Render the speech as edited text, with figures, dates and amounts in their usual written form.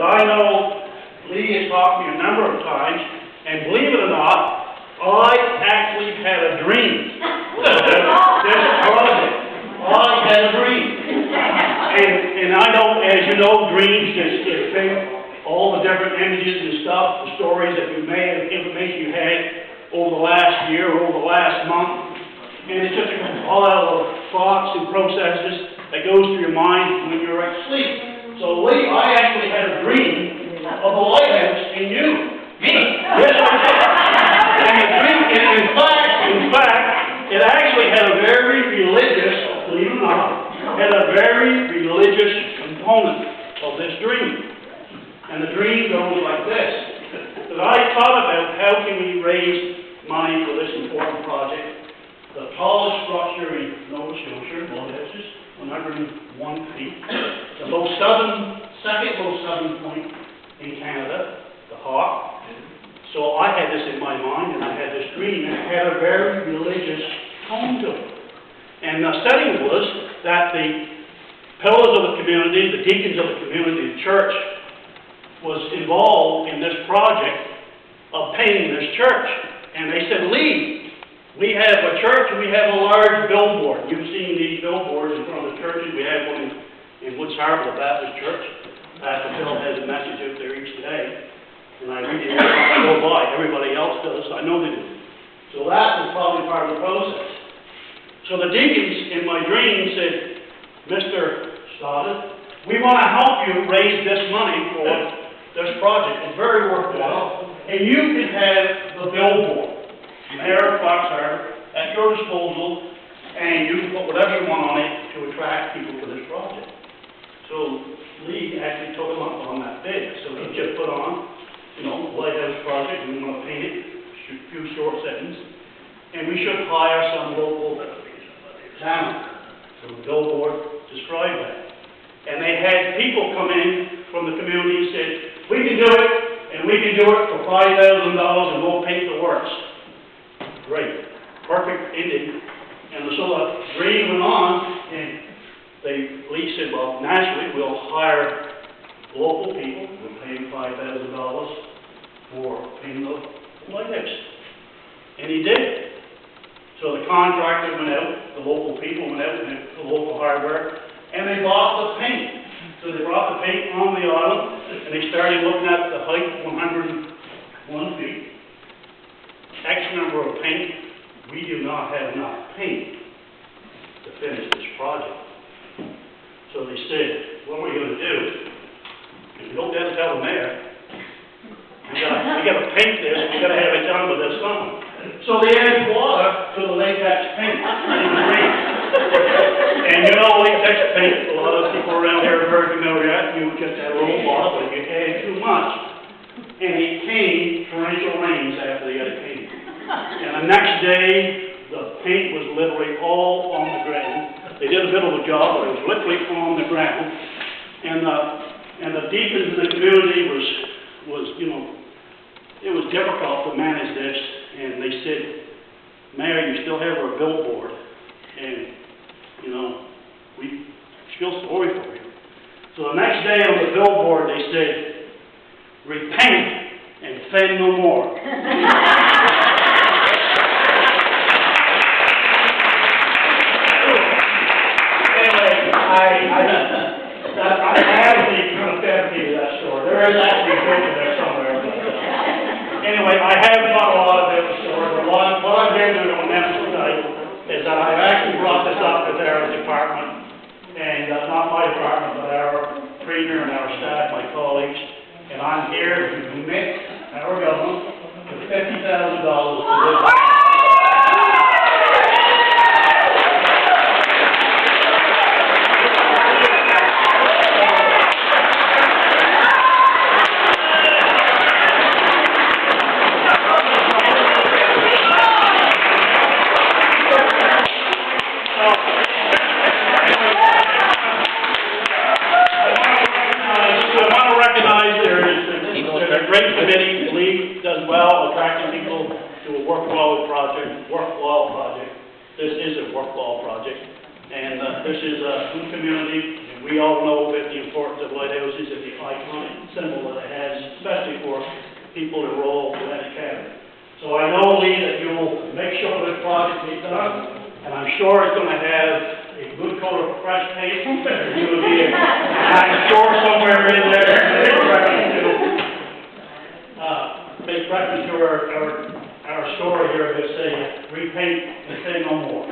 I know Lee has talked to me a number of times, and believe it or not, I actually had a dream. This project. I had a dream. And I know, as you know, dreams just think all the different images and stuff, the stories that you may have, information you had over the last year or over the last month. And it's just a compile of thoughts and processes that goes through your mind when you're asleep. So Lee, I actually had a dream of a lighthouse in you. Me? Yes, I did. And the dream, and in fact, it actually had a very religious, believe it or not, had a very religious component of this dream. And the dream goes like this. That I thought about how can we raise money for this important project. The tallest structure in Nova Scotia, Lighthouse, is 101 feet. The second most southern point in Canada, the Hawk. So I had this in my mind, and I had this dream, and it had a very religious tone to it. And the setting was that the pillars of the community, the deacons of the community, the church, was involved in this project of painting this church. And they said, Lee, we have a church and we have a large billboard. You've seen these billboards in front of the churches. We have one in Woods Harbor, the Baptist Church. Pastor Bill has a message out there each day. And I read it every time I go by. Everybody else does. I know they do. So that was probably part of the process. So the deacons in my dream said, Mr. Stoddard, we want to help you raise this money for this project. It's very worthwhile. And you can have the billboard. Mayor of Fox Harbor, at your disposal, and you can put whatever you want on it to attract people to this project. So Lee actually took him up on that bid. So he just put on, Lighthouse project, and we want to paint it, shoot a few short seconds, and we should hire some local talent. So the billboard described that. And they had people come in from the community and said, we can do it, and we can do it for $5,000, and we'll paint the works. Great. Perfect ending. And so the dream went on, and Lee said, well, naturally, we'll hire local people. We'll pay them $5,000 for painting the lighthouse. And he did. So the contractor went out, the local people went out, and the local hardware, and they bought the paint. So they brought the paint on the island, and they started looking at the height, 101 feet. X number of paint. We do not have enough paint to finish this project. So they said, what are we going to do? And we don't have to tell the mayor. We got to paint this, we got to have it done by this summer. So they added water to the latex paint. And latex paint, a lot of people around here are very familiar with. You just add a little water, but if you add too much, and it came torrential rains after they had it painted. And the next day, the paint was literally all on the ground. They did a bit of a job, but it was literally on the ground. And the deacons in the community was it was difficult to manage this. And they said, Mayor, you still have our billboard, and we feel sorry for you. So the next day on the billboard, they said, repent and sin no more. I actually kind of fabricated that story. There is actually a book in there somewhere. Anyway, I have thought a lot about the story. But what I'm going to do on this tonight is that I've actually brought this up with our department, and not my department, but our premier and our staff, my colleagues, and I'm here to commit our government to $50,000 for this. This is a worthwhile project, and this is a good community. we all know that the importance of lighthouses and the iconic symbol that it has, especially for people in rural Atlantic Canada. So I know, Lee, that you'll make sure this project gets done, and I'm sure it's going to have a good coat of fresh paint. There's going to be a nice store somewhere in there. Make reference to our story here that say, repaint and say no more.